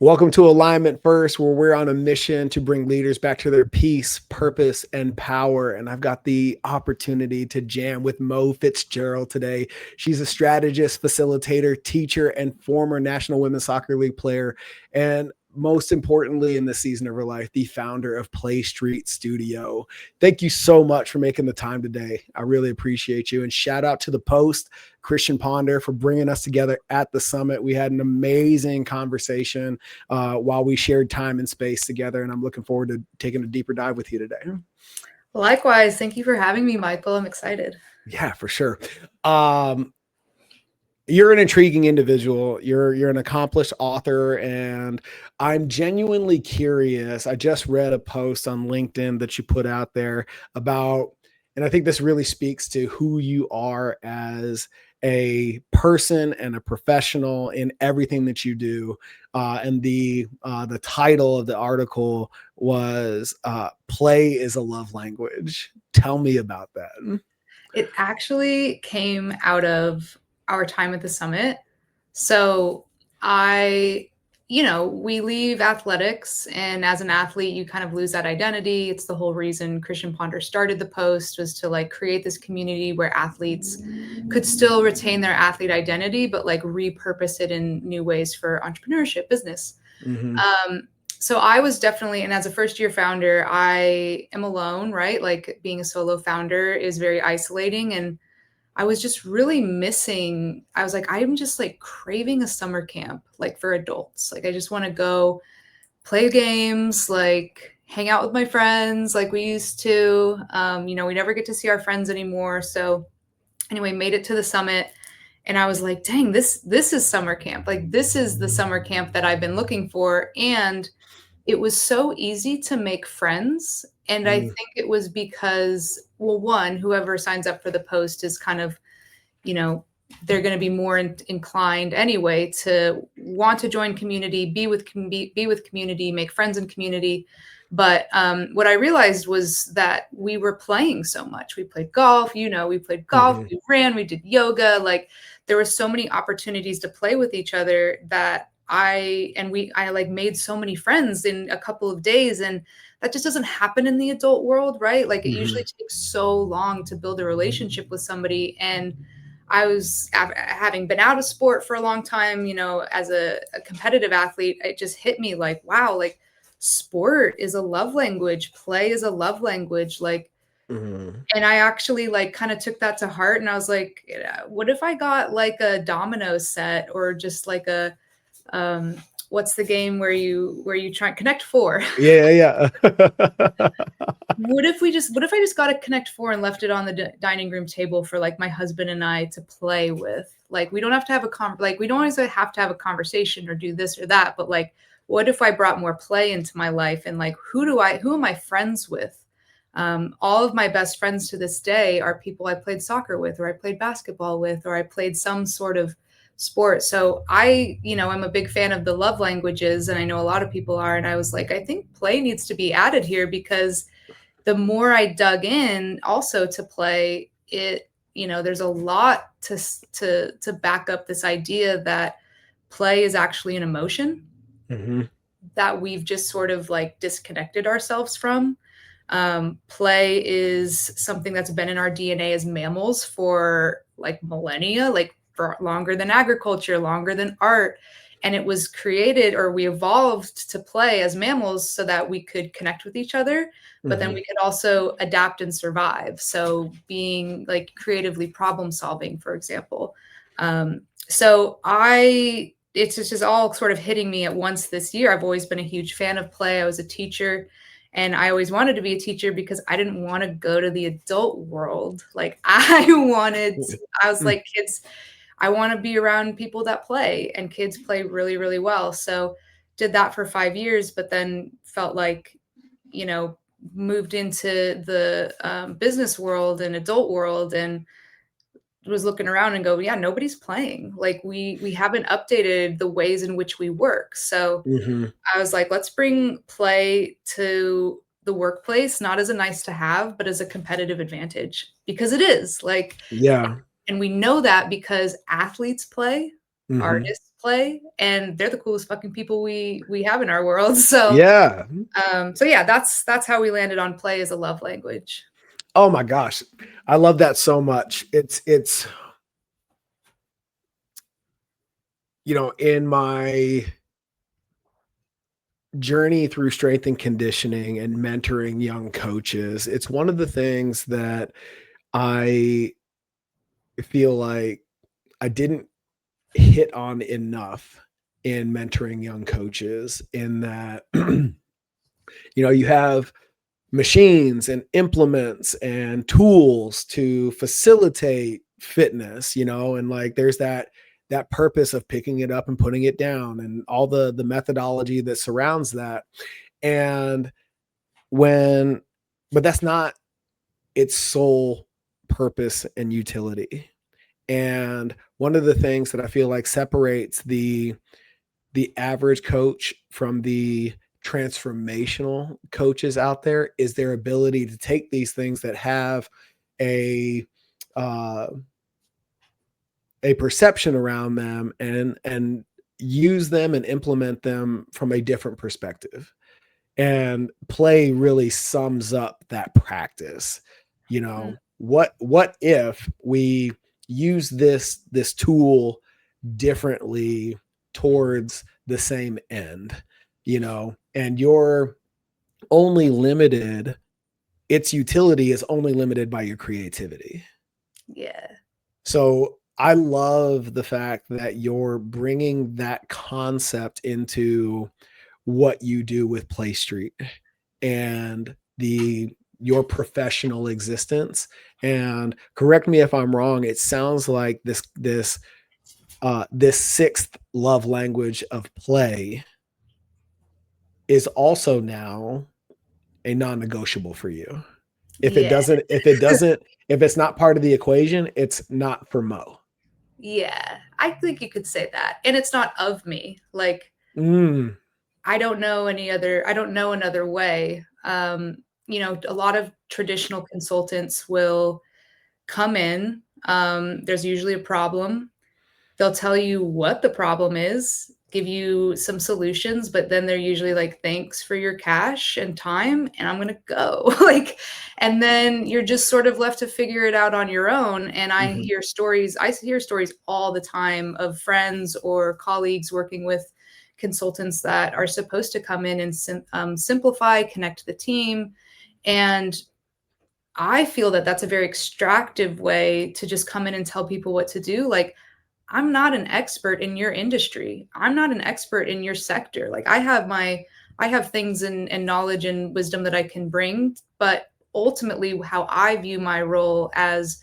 Welcome to Alignment First, where we're on a mission to bring leaders back to their peace, purpose, and power. And I've got the opportunity to jam with Mo Fitzgerald today. She's a strategist, facilitator, teacher, and former National Women's Soccer League player. And most importantly, in this season of her life, the founder of Play Street Studio. Thank you so much for making the time today. I really appreciate you. And shout out to the Post, Christian Ponder, for bringing us together at the summit. We had an amazing conversation while we shared time and space together. And I'm looking forward to taking a deeper dive with you today. Likewise. Thank you for having me, Michael. I'm excited. Yeah, for sure. You're an intriguing individual. You're an accomplished author, and I'm genuinely curious. I just read a post on LinkedIn that you put out there about, and I think this really speaks to who you are as a person and a professional in everything that you do. And the title of the article was "Play is a Love Language." Tell me about that. It actually came out of our time at the summit. So we leave athletics, and as an athlete, you kind of lose that identity. It's the whole reason Christian Ponder started the Post, was to create this community where athletes could still retain their athlete identity, but repurpose it in new ways for entrepreneurship, business. Mm-hmm. So I was definitely, and as a first year founder, I am alone, right? Being a solo founder is very isolating. And I was just really missing, I was I'm just craving a summer camp, for adults. I just want to go play games, hang out with my friends like we used to. We never get to see our friends anymore. So anyway, made it to the summit. And I was like, dang, this is summer camp. This is the summer camp that I've been looking for. And it was so easy to make friends. And I think it was because, well, one, whoever signs up for the Post is kind of, they're going to be more inclined anyway to want to join community, be with community, make friends in community. But what I realized was that we were playing so much. We played golf, we played golf, we ran, we did yoga. There were so many opportunities to play with each other that I made so many friends in a couple of days. And that just doesn't happen in the adult world, right? It usually takes so long to build a relationship with somebody. And I was, having been out of sport for a long time, as a competitive athlete, it just hit me wow, sport is a love language. Play is a love language. And I actually kind of took that to heart. And I was like, what if I got a domino set, or just a, what's the game where you try and connect four? Yeah. What if I just got a Connect Four and left it on the dining room table for my husband and I to play with? We don't have to have we don't always have to have a conversation or do this or that, but what if I brought more play into my life? And who am I friends with? All of my best friends to this day are people I played soccer with, or I played basketball with, or I played some sort of sport. So I'm a big fan of the love languages, and I know a lot of people are. And I was I think play needs to be added here, because the more I dug in also to play it, there's a lot to back up this idea that play is actually an emotion that we've just sort of disconnected ourselves from. Play is something that's been in our DNA as mammals for millennia, for longer than agriculture, longer than art. And it was created, or we evolved to play as mammals so that we could connect with each other, but then we could also adapt and survive. So being creatively problem solving, for example. It's just all sort of hitting me at once this year. I've always been a huge fan of play. I was a teacher, and I always wanted to be a teacher because I didn't want to go to the adult world. I was like, kids, I want to be around people that play, and kids play really, really well. So did that for 5 years, but then felt moved into the business world and adult world, and was looking around and go, yeah, nobody's playing. We haven't updated the ways in which we work. So I was like, let's bring play to the workplace, not as a nice to have, but as a competitive advantage, because it is yeah. And we know that because athletes play, artists play, and they're the coolest fucking people we have in our world. So Yeah. so yeah, that's how we landed on play as a love language. Oh my gosh. I love that so much. It's in my journey through strength and conditioning and mentoring young coaches, it's one of the things that I feel like I didn't hit on enough in mentoring young coaches, in that you have machines and implements and tools to facilitate fitness, and like there's that purpose of picking it up and putting it down and all the methodology that surrounds that. And when but that's not its sole purpose and utility. And one of the things that I feel like separates the average coach from the transformational coaches out there is their ability to take these things that have a uh, a perception around them and use them and implement them from a different perspective. And play really sums up that practice. Mm. What if we use this tool differently towards the same end, and its utility is only limited by your creativity. Yeah. So I love the fact that you're bringing that concept into what you do with Play Street and your professional existence. And correct me if I'm wrong, it sounds like this sixth love language of play is also now a non-negotiable for you. If Yeah. if it's not part of the equation, it's not for Mo. Yeah. I think you could say that. And it's not of me. Like, Mm. I don't know another way. A lot of traditional consultants will come in. There's usually a problem. They'll tell you what the problem is, give you some solutions, but then they're usually like, thanks for your cash and time, and I'm going to go. And then you're just sort of left to figure it out on your own. And I Mhm. hear stories all the time of friends or colleagues working with consultants that are supposed to come in and simplify, connect the team. And I feel that that's a very extractive way to just come in and tell people what to do. Like, I'm not an expert in your industry. I'm not an expert in your sector. Like, I have things and knowledge and wisdom that I can bring, but ultimately how I view my role as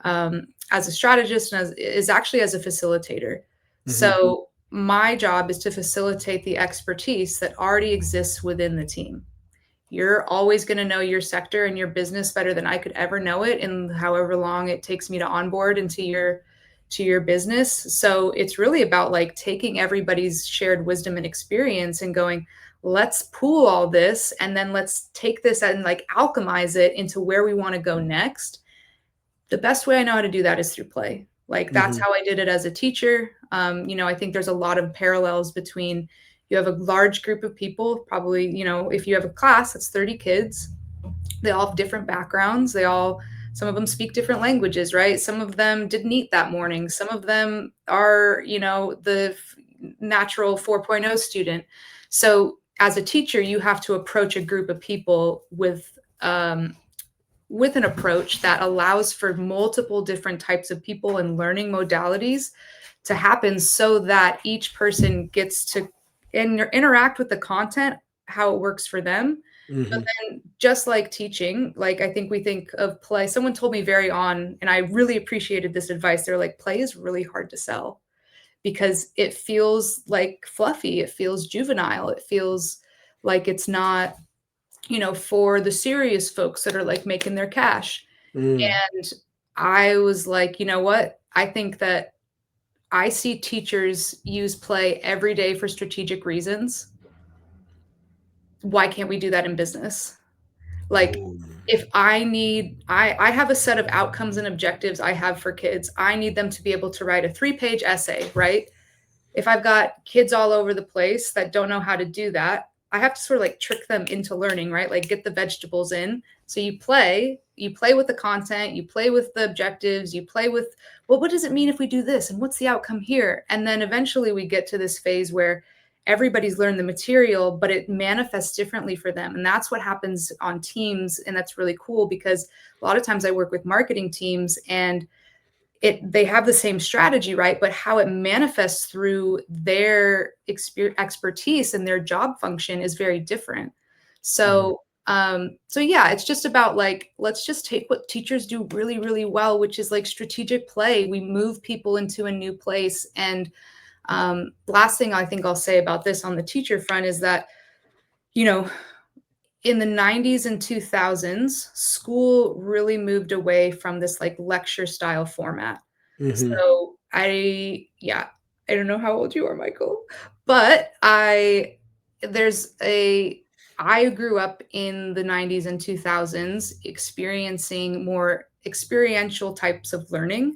a strategist and is actually as a facilitator. Mhm. So my job is to facilitate the expertise that already exists within the team. You're always going to know your sector and your business better than I could ever know it in however long it takes me to onboard into your business. So it's really about like taking everybody's shared wisdom and experience and going, let's pool all this and then let's take this and like alchemize it into where we want to go next. The best way I know how to do that is through play. Like, that's Mhm. how I did it as a teacher. I think there's a lot of parallels between, you have a large group of people, probably, if you have a class that's 30 kids, they all have different backgrounds. Some of them speak different languages, right? Some of them didn't eat that morning. Some of them are, the natural 4.0 student. So as a teacher, you have to approach a group of people with an approach that allows for multiple different types of people and learning modalities to happen, so that each person gets to interact with the content how it works for them. But Mhm. then, just like teaching, like, I think we think of play. Someone told me very on, and I really appreciated this advice. They're like, play is really hard to sell because it feels like fluffy, it feels juvenile, it feels like it's not, for the serious folks that are like making their cash. Mm. And I was like, you know what? I think that I see teachers use play every day for strategic reasons. Why can't we do that in business? Like, Oh. if I have a set of outcomes and objectives I have for kids, I need them to be able to write a 3-page essay, right? if I've got kids all over the place that don't know how to do that, I have to sort of like trick them into learning, right? Like get the vegetables in. So you play with the content, you play with the objectives, you play with, well, what does it mean if we do this? And what's the outcome here? And then eventually we get to this phase where everybody's learned the material, but it manifests differently for them. And that's what happens on teams. And that's really cool because a lot of times I work with marketing teams and they have the same strategy, right? But how it manifests through their expertise and their job function is very different. So, so yeah, it's just about like, let's just take what teachers do really, really well, which is like strategic play. We move people into a new place. And last thing I think I'll say about this on the teacher front is that, you know, in the 90s and 2000s, school really moved away from this like lecture style format. So I don't know how old you are, Michael, but I grew up in the 90s and 2000s experiencing more experiential types of learning.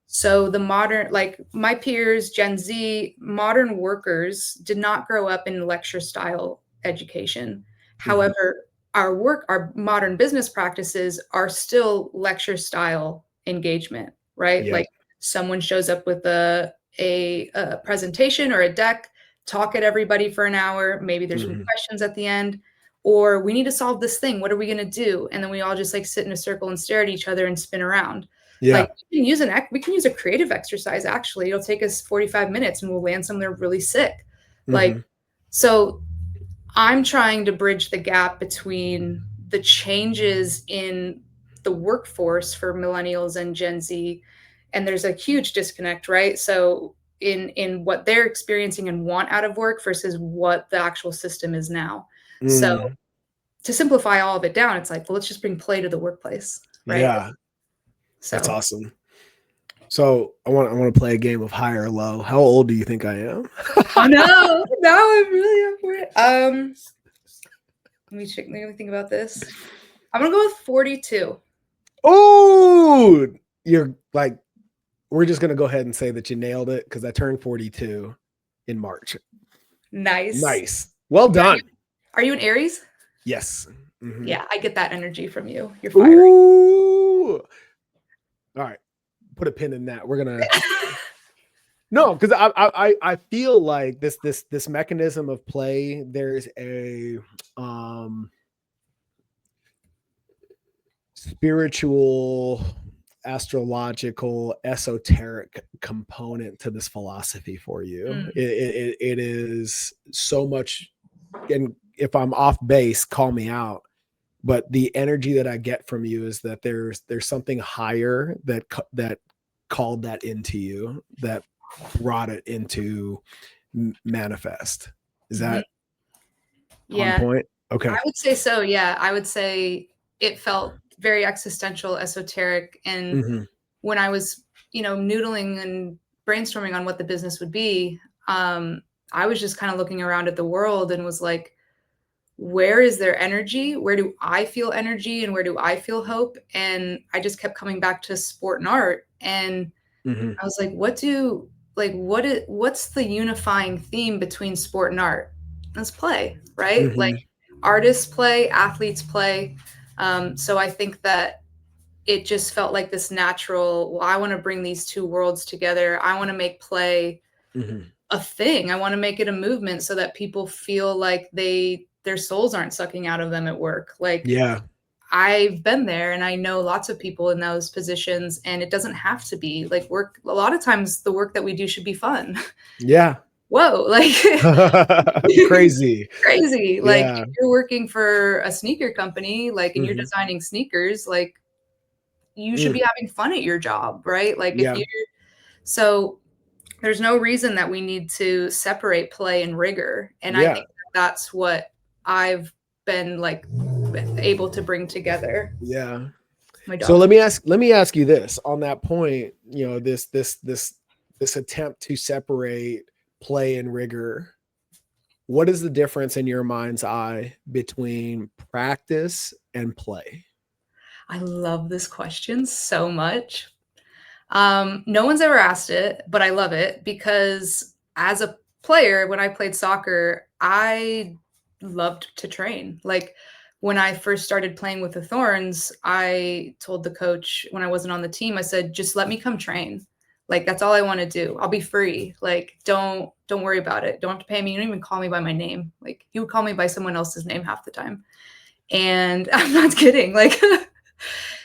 So the modern, like my peers, Gen Z, modern workers did not grow up in lecture style education. However, our modern business practices are still lecture style engagement, right? Yep. Like someone shows up with a presentation or a deck, talk at everybody for an hour. Maybe there's some questions at the end, or we need to solve this thing. What are we going to do? And then we all just like sit in a circle and stare at each other and spin around. Yeah. Like we can use a creative exercise. Actually, it'll take us 45 minutes and we'll land somewhere really sick. Like, so I'm trying to bridge the gap between the changes in the workforce for millennials and Gen Z, and there's a huge disconnect, right? So in what they're experiencing and want out of work versus what the actual system is now. So to simplify all of it down, it's like, well, let's just bring play to the workplace, right? Yeah. So That's awesome. So I want to play a game of high or low. How old do you think I am? Oh no, I'm really up for it. Let me think about this. I'm gonna go with 42. Oh, you're like, we're just gonna go ahead and say that you nailed it because I turned 42 in March. Nice. Well done. Are you an Aries? Yes. Yeah, I get that energy from you. You're fiery. Ooh. All right. Put a pin in that. We're gonna no, because I feel like this mechanism of play, there's a spiritual, astrological, esoteric component to this philosophy for you. It is so much, and if I'm off base, call me out. But the energy that I get from you is that there's something higher that called that into you, that brought it into manifest. Is that on point? Okay. I would say so. Yeah, I would say it felt very existential, esoteric, and when I was, noodling and brainstorming on what the business would be, I was just kind of looking around at the world and was like, where is there energy? Where do I feel energy and where do I feel hope? And I just kept coming back to sport and art. And I was like, what's the unifying theme between sport and art? Let's play, right? Like artists play, athletes play. So I think that it just felt like this natural, well, I want to bring these two worlds together. I want to make play a thing. I want to make it a movement so that people feel like their souls aren't sucking out of them at work. Like, yeah, I've been there and I know lots of people in those positions, and it doesn't have to be like work. A lot of times the work that we do should be fun. Yeah. Whoa, like crazy. Like Yeah. if you're working for a sneaker company, like, and you're designing sneakers, like you should be having fun at your job, right? Like so there's no reason that we need to separate play and rigor. And I think that's what I've been like able to bring together. Yeah. So let me ask you this on that point, this attempt to separate play and rigor. What is the difference in your mind's eye between practice and play? I love this question so much. No one's ever asked it, but I love it because as a player, when I played soccer, I loved to train. Like when I first started playing with the Thorns, I told the coach when I wasn't on the team, I said, just let me come train. Like that's all I want to do. I'll be free. Like don't worry about it. Don't have to pay me. You don't even call me by my name. Like he would call me by someone else's name half the time. And I'm not kidding. Like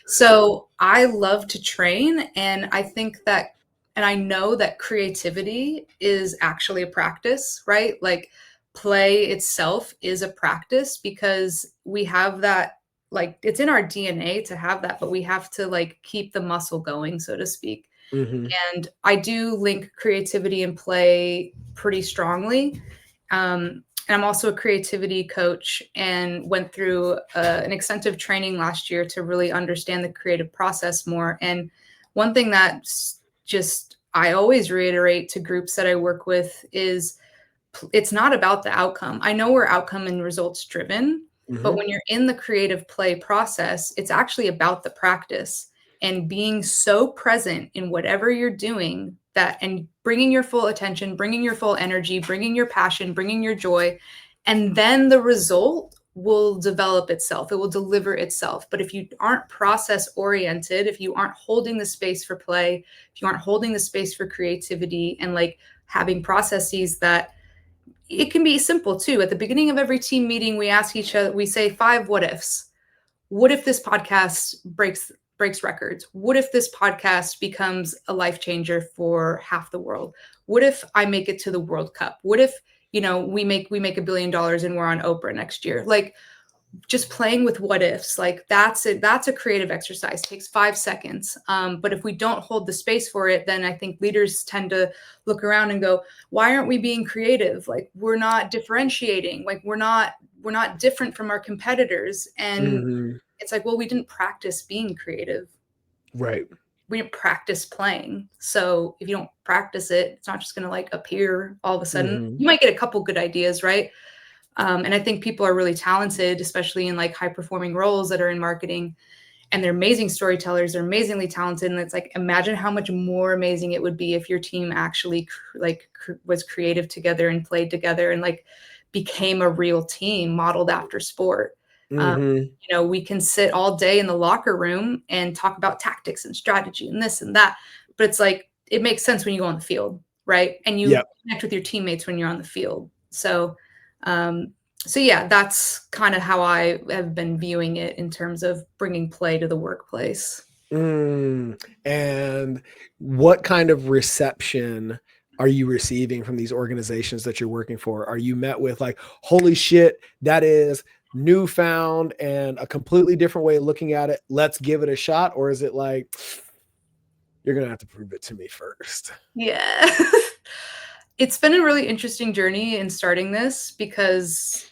so I love to train, and I think that, and I know that creativity is actually a practice, right? Like play itself is a practice because we have that, like it's in our DNA to have that, but we have to like keep the muscle going, so to speak. Mm-hmm. And I do link creativity and play pretty strongly. And I'm also a creativity coach and went through an extensive training last year to really understand the creative process more. And one thing that just I always reiterate to groups that I work with is it's not about the outcome. I know we're outcome and results driven, but Mm-hmm. when you're in the creative play process, it's actually about the practice and being so present in whatever you're doing that, and bringing your full attention, bringing your full energy, bringing your passion, bringing your joy, and then the result will develop itself. It will deliver itself. But if you aren't process oriented, if you aren't holding the space for play, if you aren't holding the space for creativity and like having processes that, it can be simple too. At the beginning of every team meeting, we ask each other, we say 5 what ifs. What if this podcast breaks records? What if this podcast becomes a life changer for half the world? What if I make it to the World Cup? What if, we make $1 billion and we're on Oprah next year? Like just playing with what ifs, like that's it. That's a creative exercise. It takes 5 seconds. But if we don't hold the space for it, then I think leaders tend to look around and go, why aren't we being creative? Like we're not differentiating. Like we're not different from our competitors. And Mm-hmm. it's like, well, we didn't practice being creative. Right. We didn't practice playing. So if you don't practice it, it's not just going to like appear all of a sudden. Mm-hmm. You might get a couple good ideas, right? And I think people are really talented, especially in like high performing roles that are in marketing, and they're amazing storytellers. They're amazingly talented. And it's like, imagine how much more amazing it would be if your team actually was creative together and played together and like became a real team modeled after sport. Um, Mm-hmm. we can sit all day in the locker room and talk about tactics and strategy and this and that, but it's like, it makes sense when you go on the field, right? And you Yep. connect with your teammates when you're on the field. Um, so yeah, that's kind of how I have been viewing it in terms of bringing play to the workplace. And what kind of reception are you receiving from these organizations that you're working for? Are you met with like, holy shit, that is newfound and a completely different way of looking at it? Let's give it a shot. Or is it like, you're going to have to prove it to me first? Yeah. It's been a really interesting journey in starting this because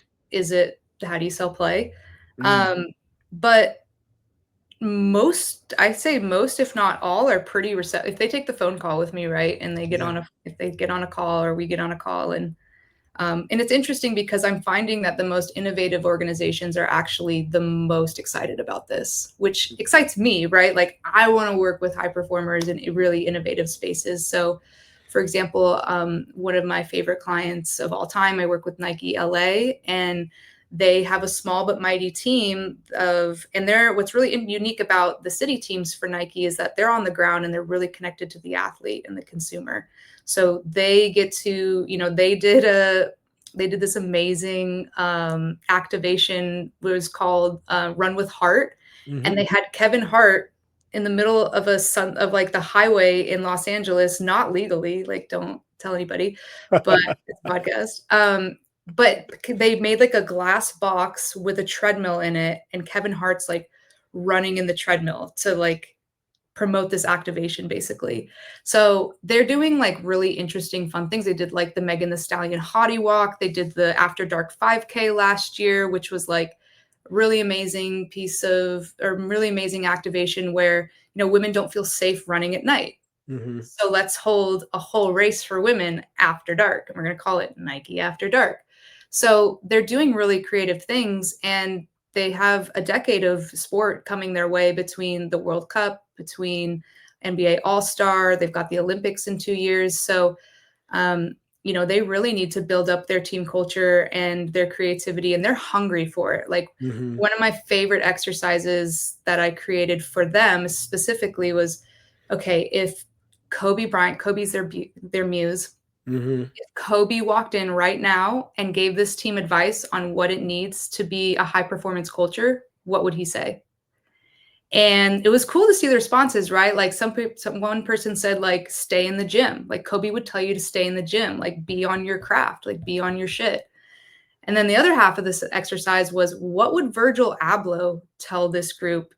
how do you sell play? Mm, But I'd say most, if not all, are pretty receptive. If they take the phone call with me, right, and yeah. if they get on a call or we get on a call, and it's interesting because I'm finding that the most innovative organizations are actually the most excited about this, which excites me, right? Like I want to work with high performers in really innovative spaces. So, for example, one of my favorite clients of all time, I work with Nike LA, and they have a small but mighty team what's really unique about the city teams for Nike is that they're on the ground and they're really connected to the athlete and the consumer. So they get to, they did this amazing activation. It was called Run with Heart, and Mm-hmm. they had Kevin Hart in the middle of like the highway in Los Angeles, not legally. Like, don't tell anybody, but it's a podcast. But they made like a glass box with a treadmill in it, and Kevin Hart's like running in the treadmill to like promote this activation basically. So they're doing like really interesting fun things. They did like the Megan Thee Stallion Hottie Walk. They did the After Dark 5K last year, which was like really amazing really amazing activation where, women don't feel safe running at night. Mm-hmm. So let's hold a whole race for women after dark. And we're going to call it Nike After Dark. So they're doing really creative things, and they have a decade of sport coming their way between the World Cup, between NBA All-Star. They've got the Olympics in 2 years. So, they really need to build up their team culture and their creativity, and they're hungry for it. Like, Mm-hmm. one of my favorite exercises that I created for them specifically was, okay, if Kobe Bryant, Kobe's their muse. Mm-hmm. If Kobe walked in right now and gave this team advice on what it needs to be a high performance culture, what would he say? And it was cool to see the responses, right? Like, one person said, like, stay in the gym. Like, Kobe would tell you to stay in the gym, like, be on your craft, like, be on your shit. And then the other half of this exercise was, what would Virgil Abloh tell this group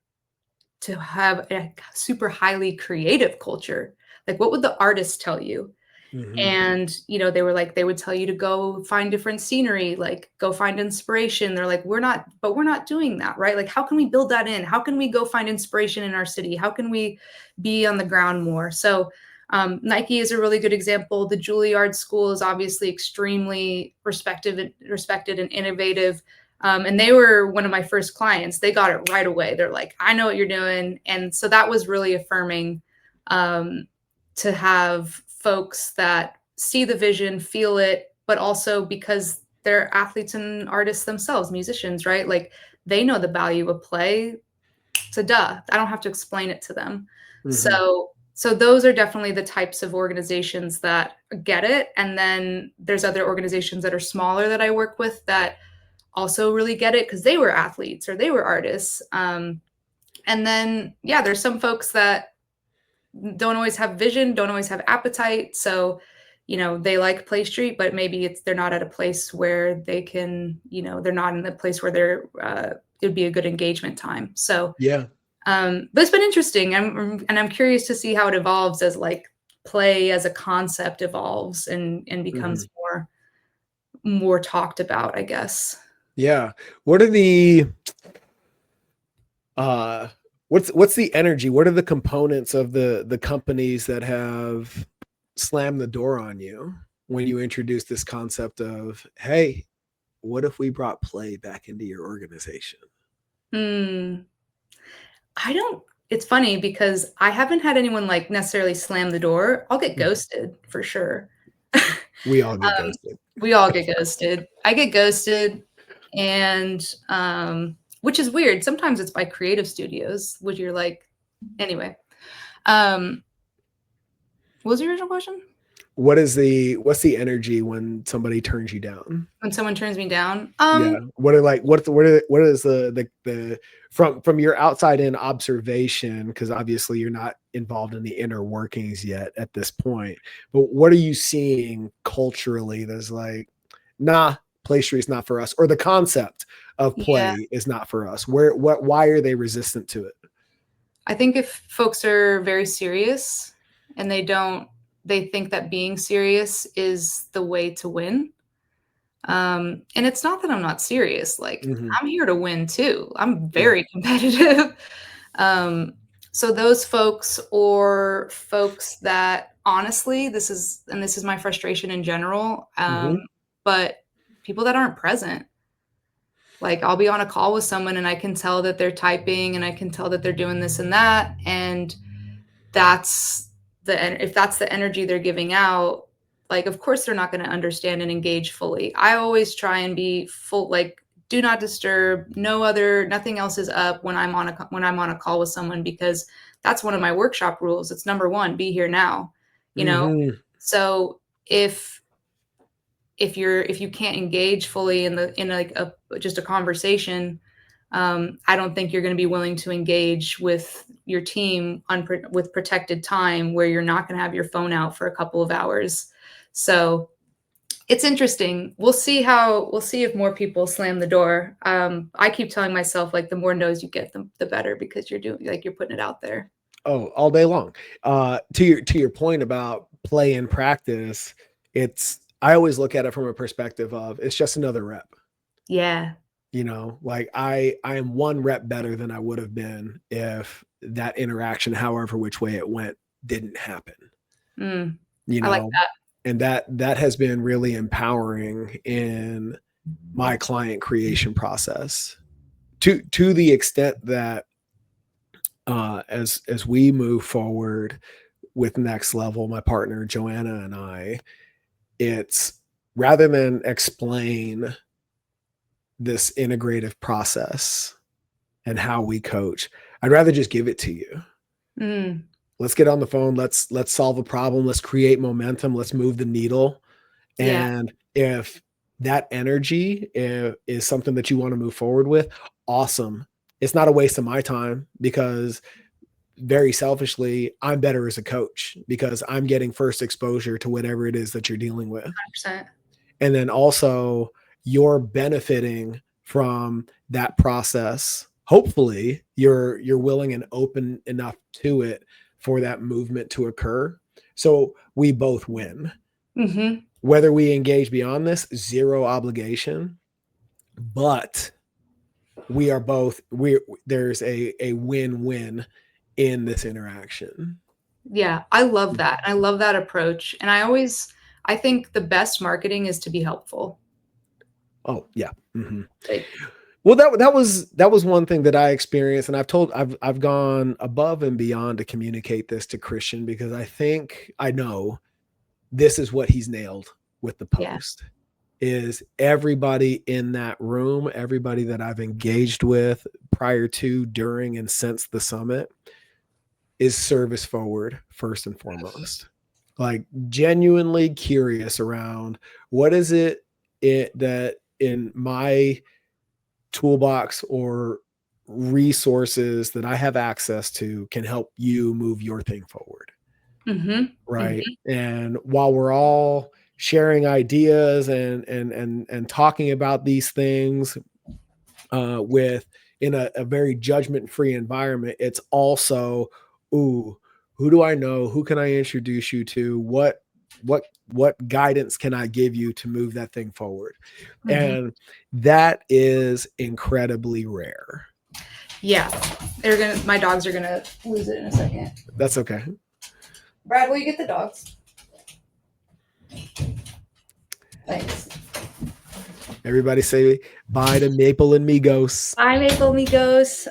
to have a super highly creative culture? Like, what would the artist tell you? Mm-hmm. And, they were like, they would tell you to go find different scenery, like go find inspiration. They're like, we're not doing that, right? Like, how can we build that in? How can we go find inspiration in our city? How can we be on the ground more? So Nike is a really good example. The Juilliard School is obviously extremely respected and innovative. And they were one of my first clients. They got it right away. They're like, I know what you're doing. And so that was really affirming, to have folks that see the vision, feel it, but also because they're athletes and artists themselves, musicians, right? Like, they know the value of play. So duh, I don't have to explain it to them. Mm-hmm. So those are definitely the types of organizations that get it. And then there's other organizations that are smaller that I work with that also really get it because they were athletes or they were artists. And then, yeah, there's some folks that don't always have vision, don't always have appetite. So, they like Play Street, but maybe they're not at a place where they can, they're not in the place where it'd be a good engagement time. So, Yeah. but it's been interesting. I'm curious to see how it evolves as, like, play as a concept evolves and Mm-hmm. becomes more talked about, I guess. Yeah. What are the uh what's the energy? What are the components of the companies that have slammed the door on you when you introduce this concept of, hey, what if we brought play back into your organization? Hmm. I don't It's funny because I haven't had anyone, like, necessarily slam the door. I'll get Mhm. ghosted for sure. We all get Um, ghosted. we all get ghosted. I get ghosted, and, which is weird. Sometimes it's by creative studios, which you're like, anyway. Um, what was your original question? What's the energy when somebody turns you down? When someone turns me down? Yeah. What are like what is the from your outside in observation, because obviously you're not involved in the inner workings yet at this point, but what are you seeing culturally that's like, nah, play street's not for us, or the concept of Yeah. play is not for us? Why are they resistant to it? I think if folks are very serious and they think that being serious is the way to win. And it's not that I'm not serious. Like, Mm-hmm. I'm here to win too. I'm Yeah. very competitive. um, so those folks, or folks that honestly, this is my frustration in general. Mm-hmm. But people that aren't present, like, I'll be on a call with someone and I can tell that they're typing and I can tell that they're doing this and that. And that's if that's the energy they're giving out, like, of course they're not going to understand and engage fully. I always try and be full, like, do not disturb, nothing else is up when I'm on a call with someone, because that's one of my workshop rules. It's number one, be here now, you know. Mm-hmm. So if you can't engage fully in like just a conversation, I don't think you're going to be willing to engage with your team with protected time, where you're not going to have your phone out for a couple of hours. So it's interesting. We'll see if more people slam the door. I keep telling myself, like, the more no's you get, the better, because you're putting it out there. Oh, all day long. To your point about play and practice, I always look at it from a perspective of, it's just another rep. Yeah. Like I am one rep better than I would have been if that interaction, however which way it went, didn't happen. Mm, You I like know, that. and that has been really empowering in my client creation process, to the extent that as we move forward with Next Level, my partner Joanna and I, it's rather than explain this integrative process and how we coach, I'd rather just give it to you. Mm, Let's get on the phone. Let's solve a problem. Let's create momentum. Let's move the needle. yeah. And if that energy is something that you want to move forward with, awesome. It's not a waste of my time, because very selfishly, I'm better as a coach because I'm getting first exposure to whatever it is that you're dealing with. 100%. And then also you're benefiting from that process. Hopefully you're willing and open enough to it for that movement to occur. So we both win. Mm-hmm. Whether we engage beyond this, zero obligation, but we are both, there's a win-win in this interaction. Yeah, I love that. I love that approach. And I think the best marketing is to be helpful. Oh yeah. Mm-hmm. Like, Well, that was one thing that I experienced, and I've gone above and beyond to communicate this to Christian, because I know this is what he's nailed with the yeah. post. Is everybody in that room, everybody that I've engaged with prior to, during, and since the summit, is service forward first and foremost. Like genuinely curious around what is it that in my toolbox or resources that I have access to can help you move your thing forward. Mm-hmm. Right. Mm-hmm. And while we're all sharing ideas and talking about these things with in a very judgment-free environment, it's also, ooh, who do I know? Who can I introduce you to? What guidance can I give you to move that thing forward? Mm-hmm. And that is incredibly rare. Yeah. My dogs are gonna lose it in a second. That's okay. Brad, will you get the dogs? Thanks. Everybody say bye to Maple and Migos. Bye, Maple Amigos.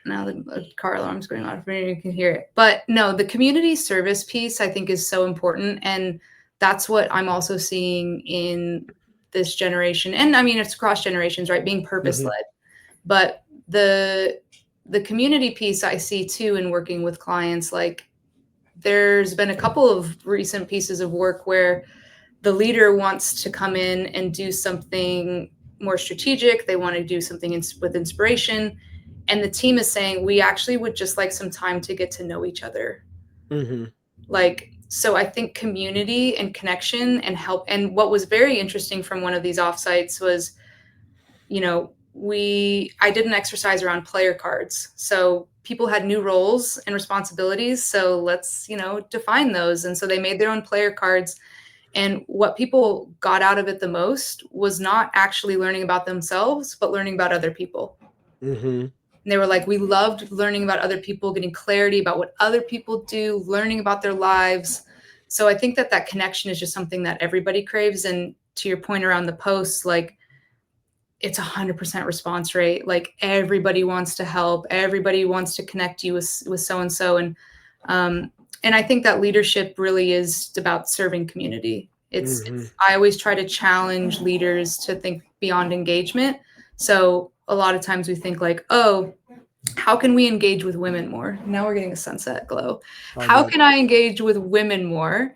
Now the car alarm's going off. Maybe you can hear it. But no, the community service piece I think is so important. And that's what I'm also seeing in this generation. And I mean, it's across generations, right? Being purpose led. Mm-hmm. But the community piece I see too in working with clients, like there's been a couple of recent pieces of work where the leader wants to come in and do something more strategic. They want to do something with inspiration. And the team is saying, we actually would just like some time to get to know each other. Mm-hmm. Like, so I think community and connection and help. And what was very interesting from one of these offsites was, you know, I did an exercise around player cards. So people had new roles and responsibilities. So let's, define those. And so they made their own player cards. And what people got out of it the most was not actually learning about themselves, but learning about other people. Mm-hmm. And they were like, we loved learning about other people, getting clarity about what other people do, learning about their lives. So I think that connection is just something that everybody craves. And to your point around the posts, like it's 100% response rate. Like everybody wants to help. Everybody wants to connect you with so-and-so. And I think that leadership really is about serving community. I always try to challenge leaders to think beyond engagement. So a lot of times we think like, oh, how can we engage with women more? Now we're getting a sunset glow. How can I engage with women more?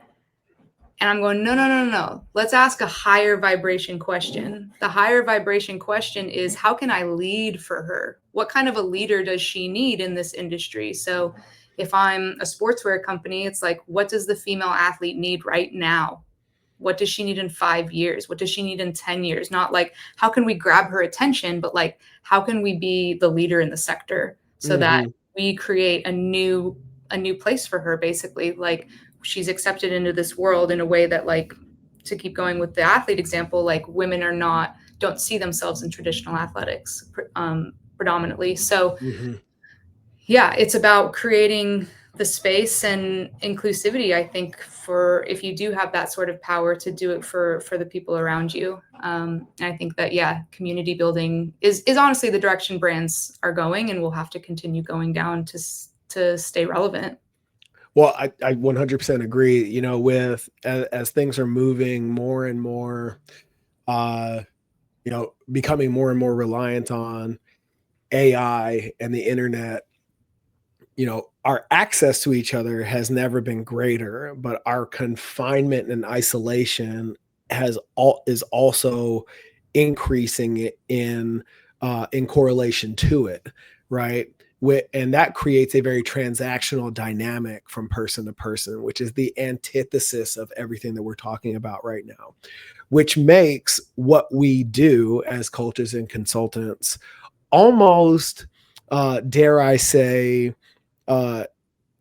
And I'm going, no. Let's ask a higher vibration question. The higher vibration question is, how can I lead for her? What kind of a leader does she need in this industry? So if I'm a sportswear company, it's like, what does the female athlete need right now? What does she need in 5 years? What does she need in 10 years? Not like, how can we grab her attention, but like, how can we be the leader in the sector so that we create a new place for her, basically. Like she's accepted into this world in a way that, like, to keep going with the athlete example, like women don't see themselves in traditional athletics predominantly. So yeah, it's about creating the space and inclusivity, I think, for if you do have that sort of power to do it for the people around you. I think that, yeah, community building is honestly the direction brands are going, and will have to continue going down to stay relevant. Well, I 100% agree, with as things are moving more and more, uh, becoming more and more reliant on AI and the internet, our access to each other has never been greater, but our confinement and isolation is also increasing in correlation to it, right? And that creates a very transactional dynamic from person to person, which is the antithesis of everything that we're talking about right now, which makes what we do as coaches and consultants almost, dare I say, uh,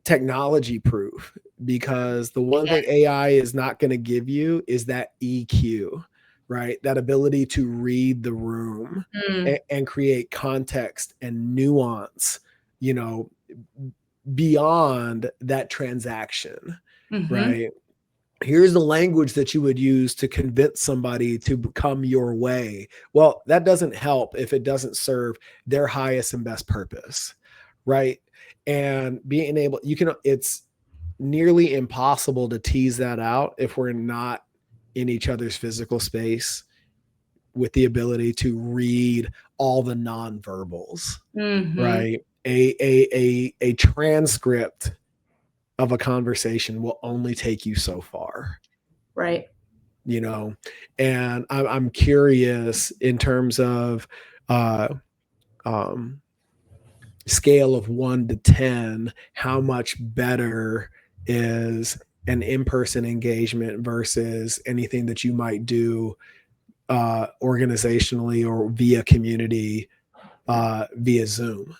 technology proof, because the one Yeah. thing AI is not going to give you is that EQ, right? That ability to read the room and create context and nuance, you know, beyond that transaction, Mm-hmm. right? Here's the language that you would use to convince somebody to come your way. Well, that doesn't help if it doesn't serve their highest and best purpose, right? And being able, it's nearly impossible to tease that out if we're not in each other's physical space with the ability to read all the nonverbals, Mm-hmm. right? A transcript of a conversation will only take you so far, Right. you know. And I'm curious in terms of uh um scale of 1 to 10, how much better is an in-person engagement versus anything that you might do organizationally or via community, via Zoom.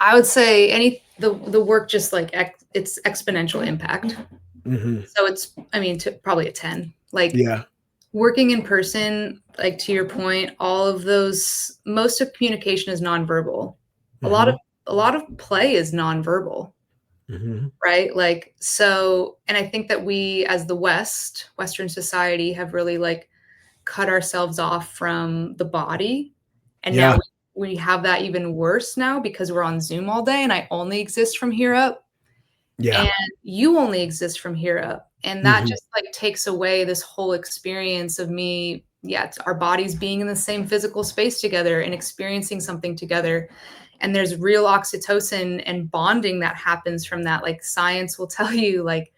I would say the work just like it's exponential impact. Mm-hmm. So it's, I mean, probably a 10. Like Yeah. working in person, like to your point, all of those, most of communication is nonverbal. A lot Mm-hmm. of a lot of play is nonverbal, Mm-hmm. right? Like so, and I think that we as the Western society have really like cut ourselves off from the body. And now Yeah. we have that even worse now because we're on Zoom all day and I only exist from here up Yeah. and you only exist from here up. And that Mm-hmm. just like takes away this whole experience of me, yeah, it's our bodies being in the same physical space together and experiencing something together. And there's real oxytocin and bonding that happens from that. Like science will tell you, like,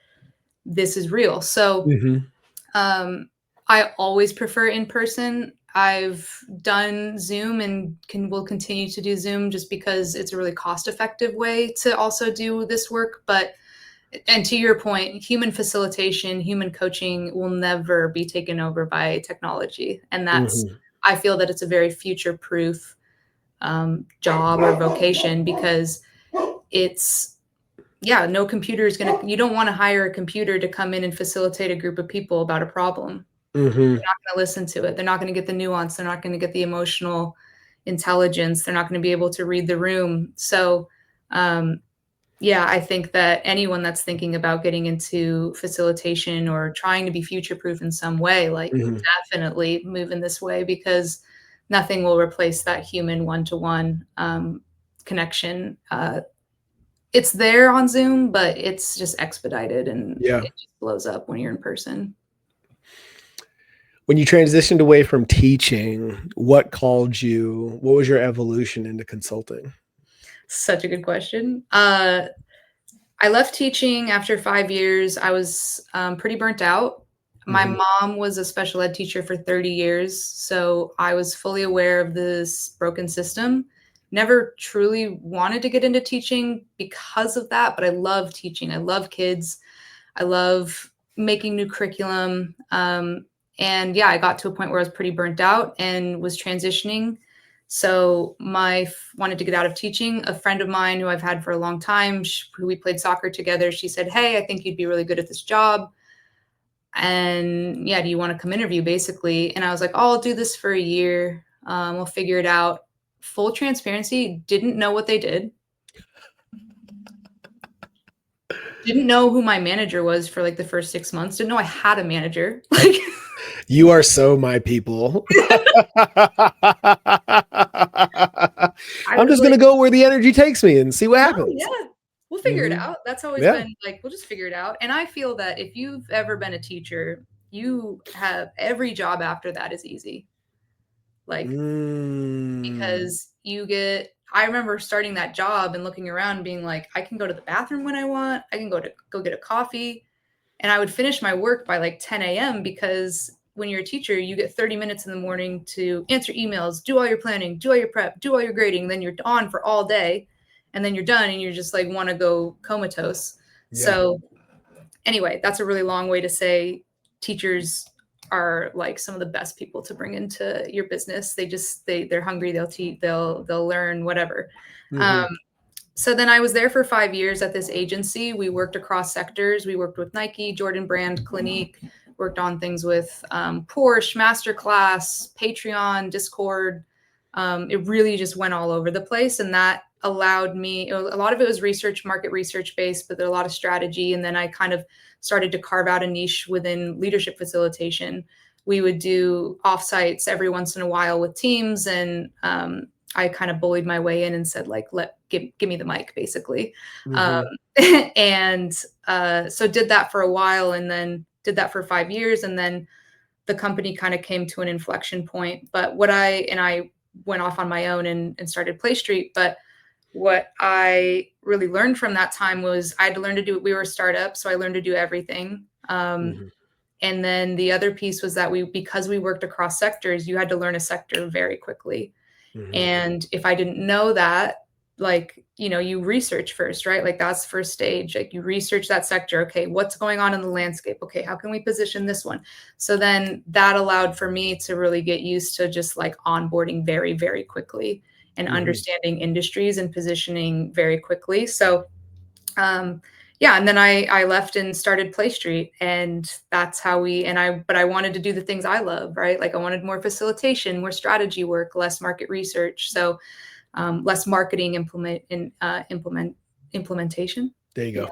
this is real. So Mm-hmm. I always prefer in person. I've done Zoom and will continue to do Zoom just because it's a really cost effective way to also do this work. But and to your point, human facilitation, human coaching will never be taken over by technology, and that's, Mm-hmm. I feel that it's a very future proof job or vocation because it's, yeah, no computer is gonna, you don't want to hire a computer to come in and facilitate a group of people about a problem. Mm-hmm. Not going to listen to it. They're not going to get the nuance. They're not going to get the emotional intelligence. They're not going to be able to read the room. So, yeah, I think that anyone that's thinking about getting into facilitation or trying to be future proof in some way, like Mm-hmm. definitely move in this way because nothing will replace that human one-to-one connection. It's there on Zoom, but it's just expedited and Yeah. it just blows up when you're in person. When you transitioned away from teaching, what was your evolution into consulting? Such a good question. I left teaching after 5 years. I was pretty burnt out. My Mm-hmm. mom was a special ed teacher for 30 years, so I was fully aware of this broken system. Never truly wanted to get into teaching because of that, but I love teaching. I love kids. I love making new curriculum. And yeah, I got to a point where I was pretty burnt out and was transitioning. So wanted to get out of teaching. A friend of mine who I've had for a long time, who we played soccer together, she said, "Hey, I think you'd be really good at this job. And yeah, do you want to come interview?" Basically, and I was like, "Oh, I'll do this for a year. We'll figure it out." Full transparency, didn't know what they did. Didn't know who my manager was for like the first 6 months. Didn't know I had a manager. Like, You are so my people. I I'm was just going like, to go where the energy takes me and see what no, happens. yeah. Well, figure it out. That's always Yeah. been like, we'll just figure it out. And I feel that if you've ever been a teacher, you have every job after that is easy. Like, because I remember starting that job and looking around and being like, I can go to the bathroom when I want. I can go get a coffee. And I would finish my work by like 10 a.m. because when you're a teacher, you get 30 minutes in the morning to answer emails, do all your planning, do all your prep, do all your grading. Then you're on for all day. And then you're done and you're just like want to go comatose. Yeah. So anyway, that's a really long way to say teachers are like some of the best people to bring into your business. They're hungry, they'll teach, they'll learn, whatever. So then I was there for 5 years at this agency. We worked across sectors. We worked with Nike, Jordan Brand, Clinique, worked on things with Porsche, Masterclass, Patreon, Discord. It really just went all over the place. And that allowed me, a lot of it was market research based, but there a lot of strategy. And then I kind of started to carve out a niche within leadership facilitation. We would do offsites every once in a while with teams, and I kind of bullied my way in and said, like, give me the mic, basically. And so did that for a while, and then did that for 5 years. And then the company kind of came to an inflection point. But I went off on my own and started Play Street. But what I really learned from that time was I had to learn to do it. We were a startup, so I learned to do everything. And then the other piece was that because we worked across sectors, you had to learn a sector very quickly. And if I didn't know that, like, you research first, right? Like that's first stage. Like you research that sector. Okay, what's going on in the landscape? Okay, how can we position this one? So then that allowed for me to really get used to just like onboarding very, very quickly and understanding industries and positioning very quickly. So yeah, and then I left and started Play Street, and that's how but I wanted to do the things I love, right? Like I wanted more facilitation, more strategy work, less market research. So less marketing implementation. There you go.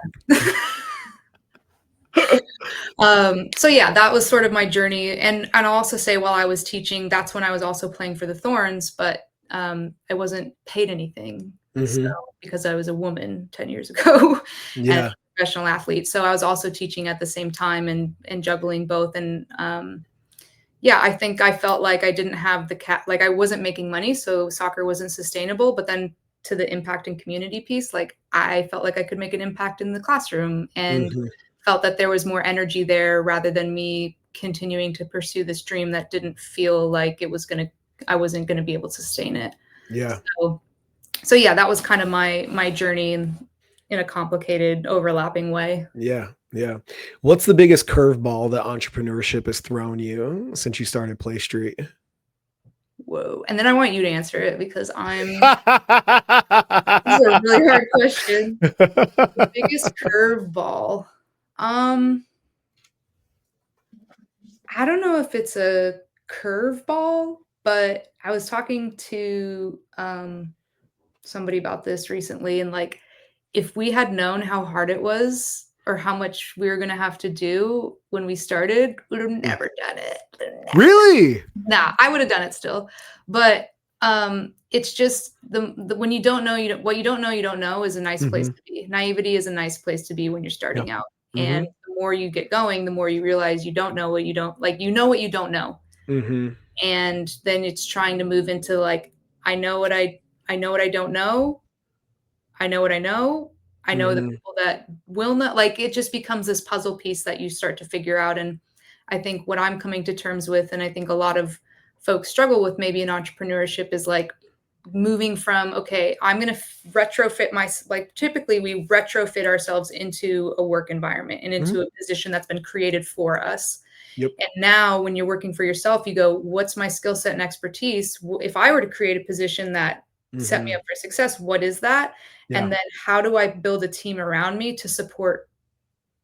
So yeah, that was sort of my journey. And I'll also say while I was teaching, that's when I was also playing for the Thorns, but I wasn't paid anything. So, because I was a woman 10 years ago and a professional athlete. So I was also teaching at the same time and juggling both. And yeah, I think I felt like I didn't have like I wasn't making money. So soccer wasn't sustainable. But then to the impact and community piece, like I felt like I could make an impact in the classroom and felt that there was more energy there rather than me continuing to pursue this dream that didn't feel like I wasn't going to be able to sustain it. Yeah. So yeah, that was kind of my journey in a complicated, overlapping way. Yeah. Yeah. What's the biggest curveball that entrepreneurship has thrown you since you started Play Street? Whoa. And then I want you to answer it because this is a really hard question. The biggest curveball. I don't know if it's a curveball, but I was talking to somebody about this recently, and like if we had known how hard it was or how much we were going to have to do when we started, we would have never done it. Really? Nah, I would have done it still. But it's just when you don't know, what you don't know is a nice place to be. Naivety is a nice place to be when you're starting out. And the more you get going, the more you realize you don't know what you don't like. You know what you don't know. And then it's trying to move into like, I know what I don't know. I know what I know. I know the people that will not. Like it just becomes this puzzle piece that you start to figure out. And I think what I'm coming to terms with, and I think a lot of folks struggle with maybe in entrepreneurship, is like moving from, okay, I'm going to retrofit like typically we retrofit ourselves into a work environment and into a position that's been created for us. And now when you're working for yourself, you go, what's my skill set and expertise? If I were to create a position that set me up for success, what is that? And then how do I build a team around me to support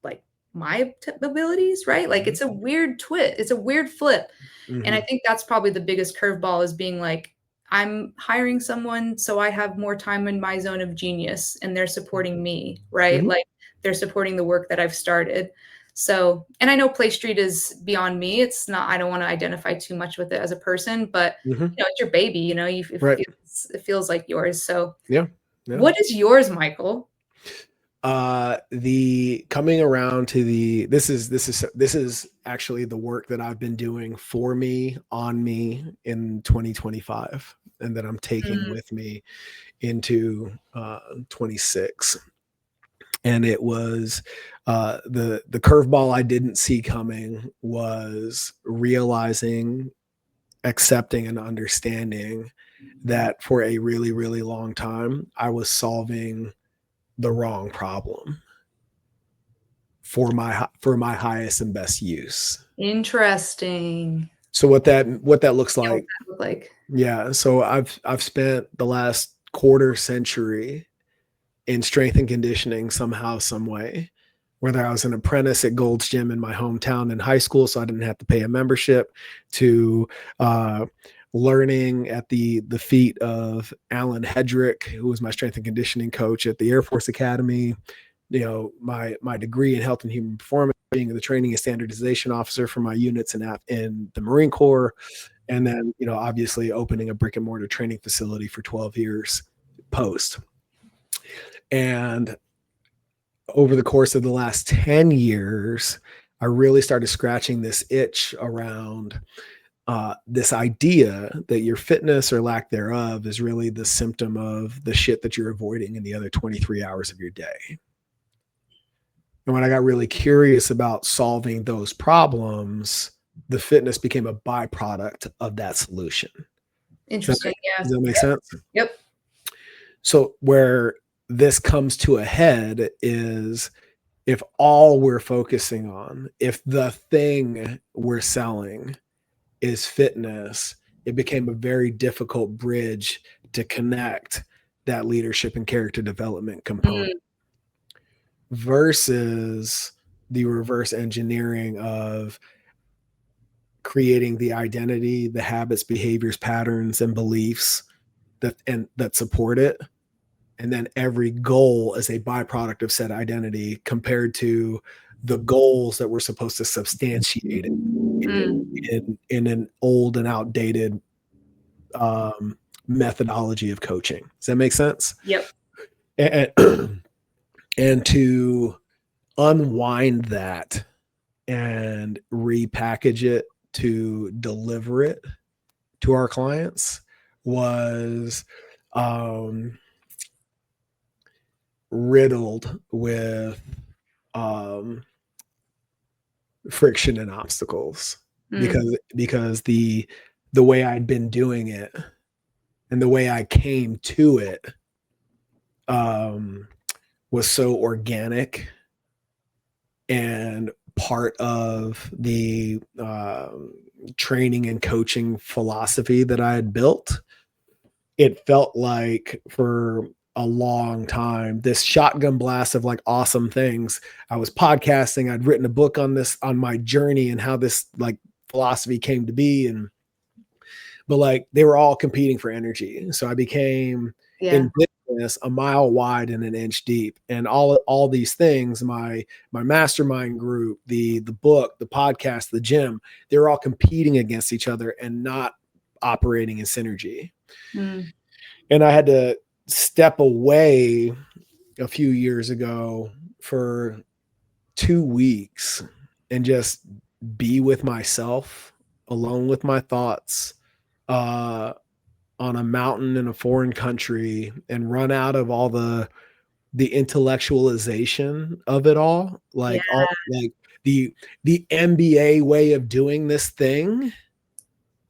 like my abilities, right? Like it's a weird twist. It's a weird flip. And I think that's probably the biggest curveball, is being like, I'm hiring someone so I have more time in my zone of genius and they're supporting me, right? Like they're supporting the work that I've started. So, and I know Play Street is beyond me. It's not, I don't want to identify too much with it as a person, but it's your baby, it feels like yours. So yeah. What is yours, Michael? The coming around to this is actually the work that I've been doing for me, on me in 2025, and that I'm taking Mm, with me into 26. And it was the curveball I didn't see coming was realizing, accepting, and understanding that for a really, really long time I was solving the wrong problem for my highest and best use. interesting. So what that looks Yeah, what like, that look like? yeah. So I've spent the last quarter century in strength and conditioning somehow, some way. Whether I was an apprentice at Gold's Gym in my hometown in high school, so I didn't have to pay a membership, to learning at the feet of Alan Hedrick, who was my strength and conditioning coach at the Air Force Academy. My degree in health and human performance, being the training and standardization officer for my units in the Marine Corps, and then obviously opening a brick and mortar training facility for 12 years post. And over the course of the last 10 years, I really started scratching this itch around this idea that your fitness or lack thereof is really the symptom of the shit that you're avoiding in the other 23 hours of your day. And when I got really curious about solving those problems, the fitness became a byproduct of that solution. Interesting. Does Yeah. that make sense? Yep. So where this comes to a head is if all we're focusing on, if the thing we're selling is fitness, it became a very difficult bridge to connect that leadership and character development component Mm, versus the reverse engineering of creating the identity, the habits, behaviors, patterns, and beliefs that support it. And then every goal is a byproduct of said identity compared to the goals that we're supposed to substantiate it mm, in an old and outdated methodology of coaching. Does that make sense? yep. And, and to unwind that and repackage it to deliver it to our clients was riddled with um, friction and obstacles Mm, because the way I'd been doing it and the way I came to it um, was so organic and part of the training and coaching philosophy that I had built. It felt like for a long time this shotgun blast of like awesome things. I was podcasting, I'd written a book on this, on my journey and how this like philosophy came to be, and but like they were all competing for energy. So I became yeah. in business a mile wide and an inch deep, and all these things, my mastermind group, the book, the podcast, the gym, they were all competing against each other and not operating in synergy. Mm, And I had to step away a few years ago for 2 weeks and just be with myself, alone with my thoughts, uh, on a mountain in a foreign country, and run out of all the intellectualization of it all, yeah. like the MBA way of doing this thing,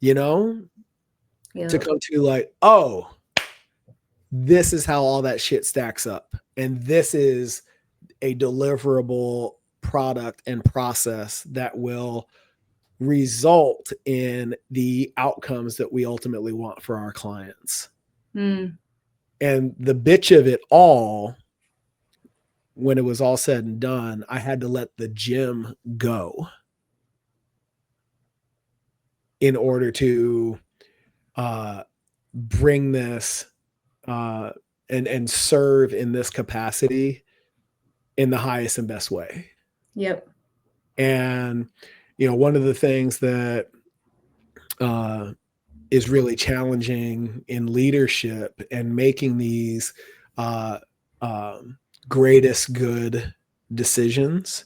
you know, to Yep. come to like, oh, this is how all that shit stacks up. And this is a deliverable product and process that will result in the outcomes that we ultimately want for our clients. Mm, And the bitch of it all, when it was all said and done, I had to let the gym go in order to bring this uh, and serve in this capacity in the highest and best way. yep. And one of the things that uh, is really challenging in leadership and making these uh, greatest good decisions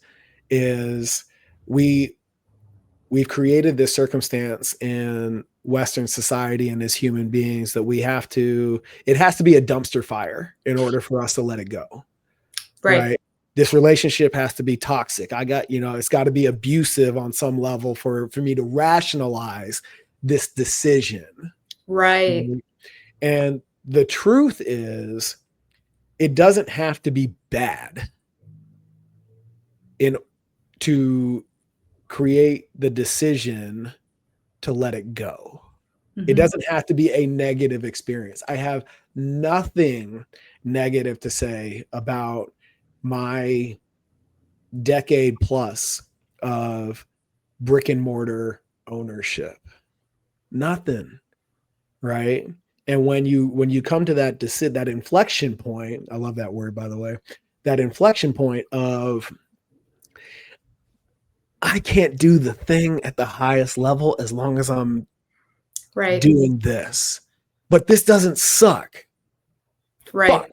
is we've created this circumstance in Western society and as human beings that it has to be a dumpster fire in order for us to let it go. Right. This relationship has to be toxic. It's got to be abusive on some level for me to rationalize this decision. Right. And the truth is, it doesn't have to be bad to create the decision to let it go. It doesn't have to be a negative experience. I have nothing negative to say about my decade plus of brick and mortar ownership. Nothing. Right. And when you come to that inflection point, I love that word, by the way, that inflection point of, I can't do the thing at the highest level as long as I'm doing this, but this doesn't suck. Right. Fuck.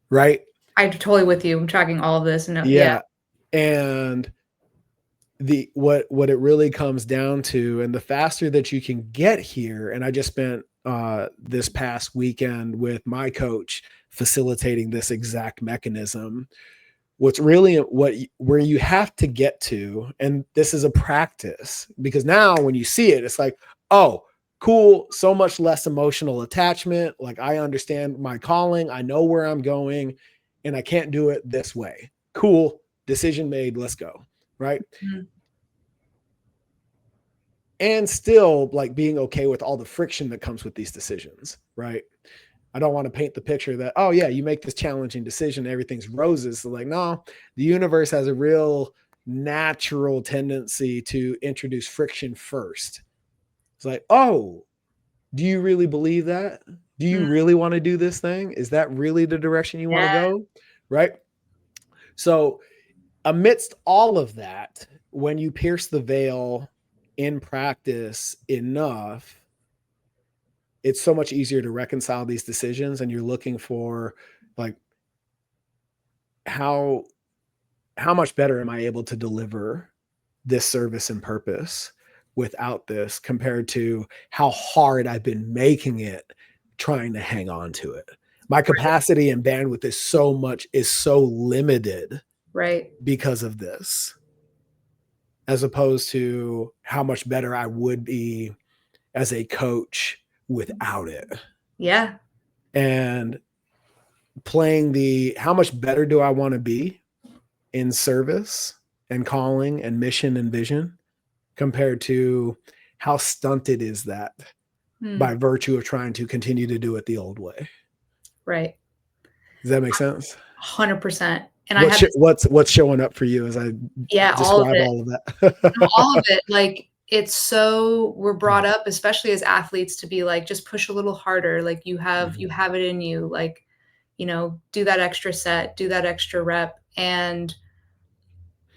Right. I'm totally with you. I'm tracking all of this. And yeah. And what it really comes down to, and the faster that you can get here, and I just spent this past weekend with my coach facilitating this exact mechanism. What's really where you have to get to, and this is a practice, because now when you see it, it's like, oh, cool, so much less emotional attachment. Like, I understand my calling, I know where I'm going, and I can't do it this way. Cool, decision made, let's go. Right. And still, like, being okay with all the friction that comes with these decisions. Right. I don't want to paint the picture that, oh yeah, you make this challenging decision, everything's roses. So like, no, the universe has a real natural tendency to introduce friction first. It's like, oh, do you really believe that? Do you really want to do this thing? Is that really the direction you want to go? Right. So amidst all of that, when you pierce the veil in practice enough, it's so much easier to reconcile these decisions, and you're looking for, like, how much better am I able to deliver this service and purpose without this, compared to how hard I've been making it trying to hang on to it. My capacity and bandwidth is so limited, right, because of this, as opposed to how much better I would be as a coach without it. Yeah. And playing how much better do I want to be in service and calling and mission and vision, compared to how stunted is that by virtue of trying to continue to do it the old way. Right. Does that make sense? 100%. And what's showing up for you as I describe all of that? All of it. Like, we're brought up, especially as athletes, to be like, just push a little harder. Like, you have it in you, like, do that extra set, do that extra rep. And